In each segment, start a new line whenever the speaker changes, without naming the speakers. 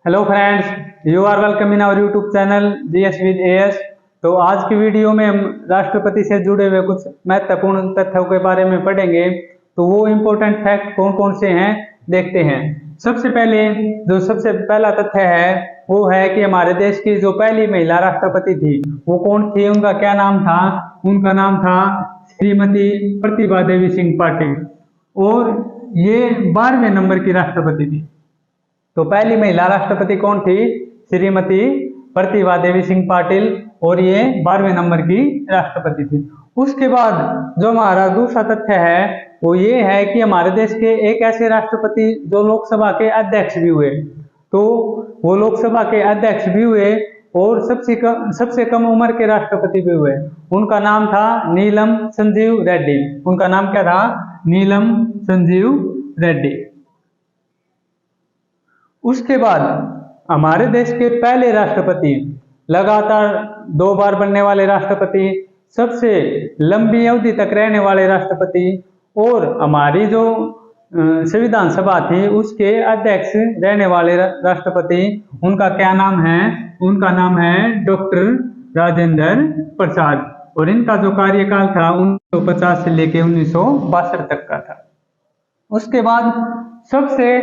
Hello friends, you are welcome in our YouTube channel GS with AS. तो आज की video में हम राष्ट्रपति से जुड़े हुए कुछ महत्वपूर्ण तथ्यों के बारे में पढ़ेंगे। तो वो इम्पोर्टेंट फैक्ट कौन कौन से हैं देखते हैं। सबसे पहला तथ्य है वो है कि हमारे देश की जो पहली महिला राष्ट्रपति थी वो कौन थी, उनका क्या नाम था। उनका नाम था श्रीमती प्रतिभा देवी सिंह पाटिल और ये 12वें नंबर की राष्ट्रपति थी। तो पहली महिला राष्ट्रपति कौन थी? श्रीमती प्रतिभा देवी सिंह पाटिल और ये 12वें नंबर की राष्ट्रपति थी। उसके बाद जो हमारा दूसरा तथ्य है वो ये है कि हमारे देश के एक ऐसे राष्ट्रपति जो लोकसभा के अध्यक्ष भी हुए। तो वो लोकसभा के अध्यक्ष भी हुए और सबसे कम उम्र के राष्ट्रपति भी हुए। उनका नाम था नीलम संजीव रेड्डी। उनका नाम क्या था? नीलम संजीव रेड्डी। उसके बाद हमारे देश के पहले राष्ट्रपति, लगातार 2 बार बनने वाले राष्ट्रपति, सबसे लंबी अवधि तक रहने वाले राष्ट्रपति और हमारी जो संविधान सभा थी उसके अध्यक्ष रहने वाले राष्ट्रपति, उनका क्या नाम है? उनका नाम है डॉक्टर राजेंद्र प्रसाद और इनका जो कार्यकाल था 1950 से लेकर 1962 तक का था। उसके बाद सबसे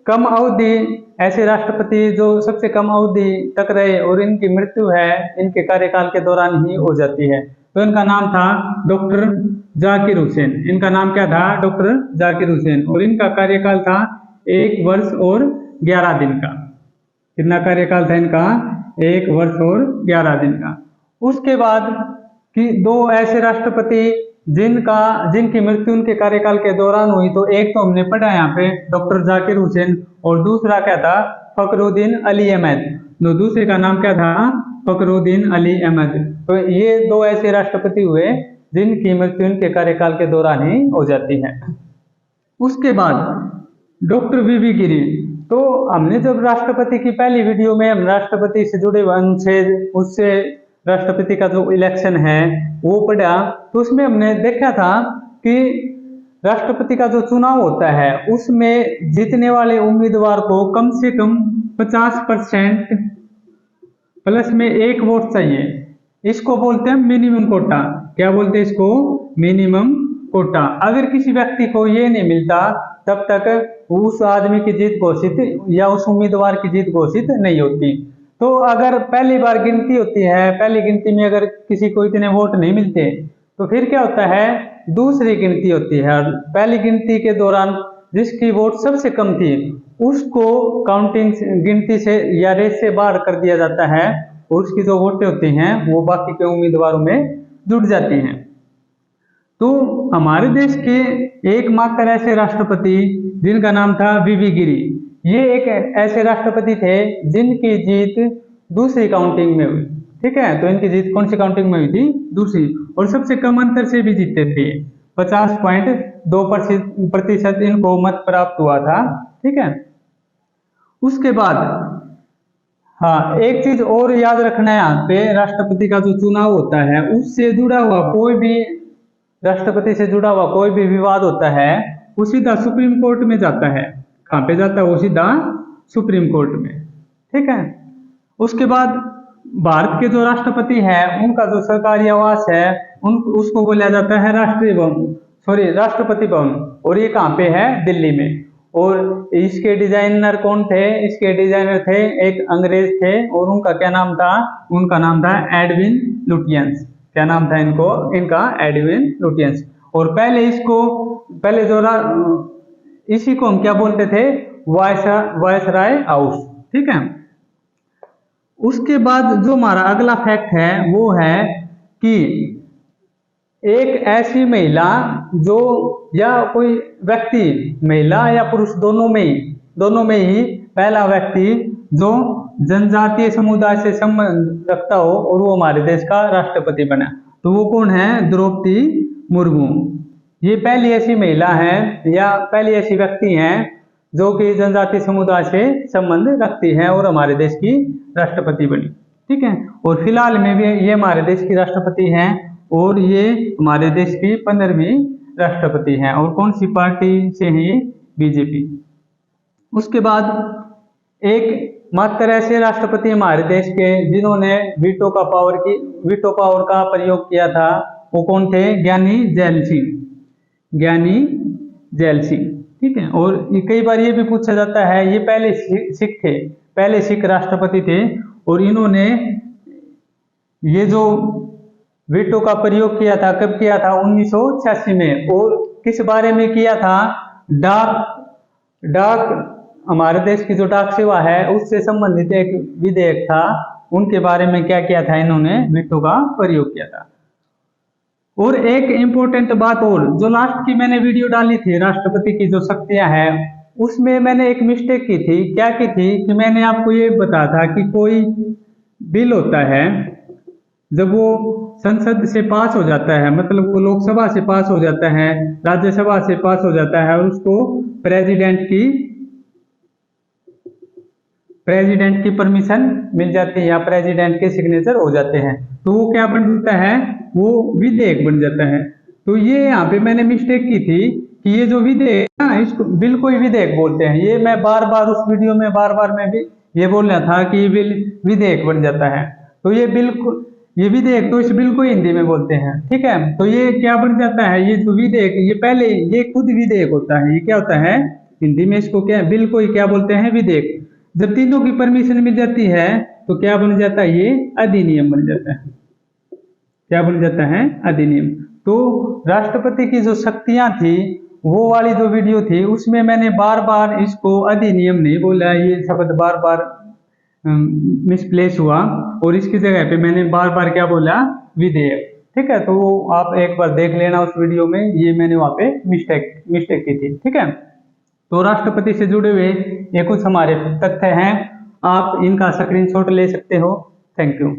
कम अवधि ऐसे राष्ट्रपति जो सबसे कम अवधि तक रहे और इनकी मृत्यु है इनके कार्यकाल के दौरान ही हो जाती है। तो इनका नाम था डॉक्टर जाकिर हुसैन। इनका नाम क्या था? डॉक्टर जाकिर हुसैन और इनका कार्यकाल था 1 वर्ष और 11 दिन का। कितना कार्यकाल था इनका? 1 वर्ष और 11 दिन का। उसके बाद कि 2 ऐसे राष्ट्रपति जिनकी मृत्यु उनके कार्यकाल के दौरान हुई। तो एक तो हमने पढ़ा यहाँ पे डॉक्टर जाकिर हुसैन और दूसरा क्या था? फखरुद्दीन अली अहमद। तो दूसरे का नाम क्या था? फखरुद्दीन अली अहमद। तो ये 2 ऐसे राष्ट्रपति हुए जिनकी मृत्यु उनके कार्यकाल के दौरान ही हो जाती है। उसके बाद डॉक्टर वीवी गिरी। तो हमने जब राष्ट्रपति की पहली वीडियो में हम राष्ट्रपति से जुड़े अनुच्छेद उससे राष्ट्रपति का जो इलेक्शन है वो पढ़ा, तो उसमें हमने देखा था कि राष्ट्रपति का जो चुनाव होता है उसमें जीतने वाले उम्मीदवार को कम से कम 50% प्लस में 1 वोट चाहिए। इसको बोलते हैं मिनिमम कोटा। क्या बोलते हैं इसको? मिनिमम कोटा। अगर किसी व्यक्ति को ये नहीं मिलता तब तक उस आदमी की जीत घोषित या उस उम्मीदवार की जीत घोषित नहीं होती। तो अगर पहली बार गिनती होती है, पहली गिनती में अगर किसी को इतने वोट नहीं मिलते तो फिर क्या होता है? दूसरी गिनती होती है और पहली गिनती के दौरान जिसकी वोट सबसे कम थी उसको काउंटिंग गिनती से या रेस से बाहर कर दिया जाता है और उसकी जो वोटें होती हैं वो बाकी के उम्मीदवारों में जुड़ जाती हैं। तो हमारे देश के एकमात्र ऐसे राष्ट्रपति जिनका नाम था वीवी गिरी, ये एक ऐसे राष्ट्रपति थे जिनकी जीत दूसरी काउंटिंग में हुई। ठीक है, तो इनकी जीत कौन सी काउंटिंग में हुई थी? दूसरी। और सबसे कम अंतर से भी जीते थे। 50.2% इनको मत प्राप्त हुआ था। ठीक है। उसके बाद हाँ, एक चीज और याद रखना है यहाँ पे, राष्ट्रपति का जो चुनाव होता है उससे जुड़ा हुआ कोई भी राष्ट्रपति से जुड़ा हुआ कोई भी विवाद होता है वो सीधा सुप्रीम कोर्ट में जाता है। कहाँ पे जाता है? वो सीधा सुप्रीम कोर्ट में। ठीक है। उसके बाद भारत के जो राष्ट्रपति है उनका जो सरकारी आवास है उसको बोला जाता है राष्ट्रपति भवन और ये कहाँ पे है? दिल्ली में। और इसके डिजाइनर कौन थे? इसके डिजाइनर थे एक अंग्रेज थे और उनका क्या नाम था? उनका नाम था एडविन लुटियंस। क्या नाम था इनका? Edwin Lutyens. और पहले जो इसी को हम क्या बोलते थे? Viceroy house. ठीक है। उसके बाद जो हमारा अगला फैक्ट है वो है कि एक ऐसी महिला जो या कोई व्यक्ति, महिला या पुरुष दोनों में ही पहला व्यक्ति जो जनजातीय समुदाय से संबंध रखता हो और वो हमारे देश का राष्ट्रपति बना। तो वो कौन है? द्रौपदी मुर्मू। ये पहली ऐसी महिला है या पहली ऐसी व्यक्ति है जो कि जनजातीय समुदाय से संबंध रखती है और हमारे देश की राष्ट्रपति बनी। ठीक है। और फिलहाल में भी ये हमारे देश की राष्ट्रपति हैं और ये हमारे देश की 15वीं राष्ट्रपति हैं। और कौन सी पार्टी से है? बीजेपी। उसके बाद एक मात्र ऐसे राष्ट्रपति हमारे देश के जिन्होंने वीटो पावर का प्रयोग किया था वो कौन थे? ज्ञानी जैल सिंह। ठीक है। और कई बार ये भी पूछा जाता है, ये पहले सिख राष्ट्रपति थे और इन्होंने ये जो वीटो का प्रयोग किया था कब किया था? 1986 में। और किस बारे में किया था? डाक हमारे देश की जो डाक सेवा है उससे संबंधित एक विधेयक था, उनके बारे में क्या किया था? इन्होंने वीटो का प्रयोग किया था। और एक इम्पोर्टेंट बात और, जो लास्ट की मैंने वीडियो डाली थी राष्ट्रपति की जो शक्तियां हैं, उसमें मैंने एक मिस्टेक की थी। क्या की थी कि मैंने आपको ये बताया था कि कोई बिल होता है, जब वो संसद से पास हो जाता है, मतलब वो लोकसभा से पास हो जाता है, राज्यसभा से पास हो जाता है और उसको प्रेसिडेंट की परमिशन मिल जाती है या प्रेसिडेंट के सिग्नेचर हो जाते हैं, तो वो क्या बन जाता है? वो विधेयक बन जाता है। तो ये यहाँ पे मैंने मिस्टेक की थी कि ये जो विधेयक ना, इसको बिल को ही विधेयक बोलते हैं। ये मैं बार बार उस वीडियो में मैं भी ये बोलना था कि ये बिल विधेयक बन जाता है। तो ये विधेयक, तो इस बिल को हिंदी में बोलते हैं। ठीक है। तो ये क्या बन जाता है? ये जो विधेयक, ये खुद विधेयक होता है। ये क्या होता है? हिंदी में इसको क्या, बिल को ही क्या बोलते हैं? विधेयक। जब तीनों की परमिशन मिल जाती है तो क्या बन जाता है? ये अधिनियम बन जाता है। क्या बन जाता है? अधिनियम। तो राष्ट्रपति की जो शक्तियां थी, वो वाली जो वीडियो थी उसमें मैंने बार बार इसको अधिनियम नहीं बोला, ये शब्द बार बार मिसप्लेस हुआ और इसकी जगह पे मैंने बार बार क्या बोला? विधेयक। ठीक है। तो आप एक बार देख लेना उस वीडियो में, ये मैंने वहां पे मिस्टेक की थी। ठीक है। तो राष्ट्रपति से जुड़े हुए ये कुछ हमारे तथ्य हैं, आप इनका स्क्रीनशॉट ले सकते हो। Thank you.